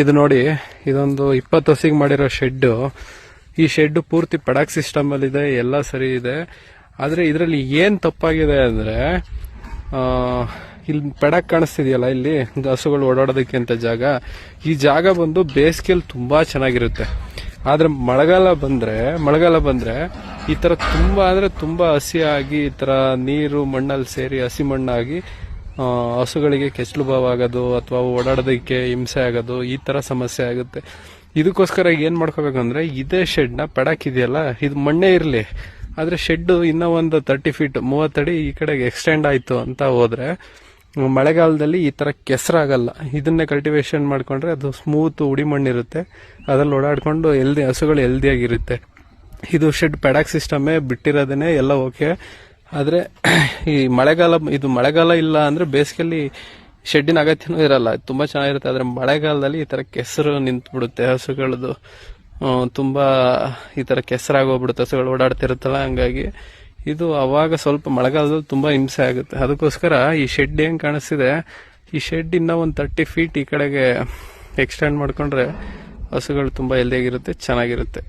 ಇದು ನೋಡಿ, ಇದೊಂದು 20 ಹಸಿಗೆ ಮಾಡಿರೋ ಶೆಡ್. ಈ ಶೆಡ್ ಪೂರ್ತಿ ಪಡಾಕ್ ಸಿಸ್ಟಮ್ ಅಲ್ಲಿ ಇದೆ, ಎಲ್ಲ ಸರಿ ಇದೆ. ಆದ್ರೆ ಇದರಲ್ಲಿ ಏನ್ ತಪ್ಪಾಗಿದೆ ಅಂದ್ರೆ, ಇಲ್ಲಿ ಪಡಾಕ್ ಕಾಣಿಸ್ತಿದೆಯಲ್ಲ, ಇಲ್ಲಿ ಹಸುಗಳು ಓಡಾಡೋದಕ್ಕೆ ಅಂತ ಜಾಗ, ಈ ಜಾಗ ಬಂದು ಬೇಸಿಗೆಯಲ್ಲಿ ತುಂಬಾ ಚೆನ್ನಾಗಿರುತ್ತೆ. ಆದ್ರೆ ಮಳೆಗಾಲ ಬಂದ್ರೆ ಈ ತರ ತುಂಬಾ ಅಂದ್ರೆ ತುಂಬಾ ಹಸಿಯಾಗಿ, ಈ ತರ ನೀರು ಮಣ್ಣಲ್ಲಿ ಸೇರಿ ಹಸಿ ಮಣ್ಣಾಗಿ ಹಸುಗಳಿಗೆ ಕೆಚ್ಚಲು ಬಾವು ಆಗೋದು ಅಥವಾ ಓಡಾಡೋದಕ್ಕೆ ಹಿಂಸೆ ಆಗೋದು, ಈ ತರ ಸಮಸ್ಯೆ ಆಗುತ್ತೆ. ಇದಕ್ಕೋಸ್ಕರ ಏನ್ ಮಾಡ್ಕೋಬೇಕಂದ್ರೆ, ಇದೇ ಶೆಡ್ ನ ಪಡಾಕ್ ಇದೆಯಲ್ಲ, ಇದು ಮಣ್ಣೇ ಇರ್ಲಿ, ಆದ್ರೆ ಶೆಡ್ ಇನ್ನೂ ಒಂದು 30 ಫೀಟ್ 30 ಅಡಿ ಈ ಕಡೆಗೆ ಎಕ್ಸ್ಟೆಂಡ್ ಆಯ್ತು ಅಂತ ಹೋದ್ರೆ ಮಳೆಗಾಲದಲ್ಲಿ ಈ ತರ ಕೆಸರಾಗಲ್ಲ. ಇದನ್ನೇ ಕಲ್ಟಿವೇಶನ್ ಮಾಡ್ಕೊಂಡ್ರೆ ಅದು ಸ್ಮೂತ್ ಉಡಿ ಮಣ್ಣಿರುತ್ತೆ, ಅದ್ರಲ್ಲಿ ಓಡಾಡ್ಕೊಂಡು ಹಸುಗಳು ಹೆಲ್ದಿಯಾಗಿರುತ್ತೆ. ಇದು ಶೆಡ್ ಪೆಡಾಕ್ ಸಿಸ್ಟಮೇ ಬಿಟ್ಟಿರೋದೇನೆ ಎಲ್ಲ ಓಕೆ. ಆದ್ರೆ ಈ ಮಳೆಗಾಲ ಇಲ್ಲ ಅಂದ್ರೆ ಬೇಸಿಗೆಯಲ್ಲಿ ಶೆಡ್ಡಿನ ಅಗತ್ಯನೂ ಇರಲ್ಲ, ತುಂಬಾ ಚೆನ್ನಾಗಿರುತ್ತೆ. ಆದ್ರೆ ಮಳೆಗಾಲದಲ್ಲಿ ಈ ತರ ಕೆಸರು ನಿಂತು ಬಿಡುತ್ತೆ ಹಸುಗಳದು, ತುಂಬಾ ಈ ತರ ಕೆಸರಾಗೋಗ್ಬಿಡುತ್ತೆ ಹಸುಗಳು ಓಡಾಡ್ತಿರುತ್ತಲ್ಲ. ಹಂಗಾಗಿ ಇದು ಅವಾಗ ಸ್ವಲ್ಪ ಮಳೆಗಾಲದಲ್ಲಿ ತುಂಬಾ ಹಿಂಸೆ ಆಗುತ್ತೆ. ಅದಕ್ಕೋಸ್ಕರ ಈ ಶೆಡ್ ಏನ್ ಕಾಣಿಸ್ತಿದೆ, ಈ ಶೆಡ್ ಇನ್ನ ಒಂದು 30 ಫೀಟ್ ಈ ಕಡೆಗೆ ಎಕ್ಸ್ಟೆಂಡ್ ಮಾಡ್ಕೊಂಡ್ರೆ ಹಸುಗಳು ತುಂಬಾ ಹೆಲ್ದಿಯಾಗಿರುತ್ತೆ, ಚೆನ್ನಾಗಿರುತ್ತೆ.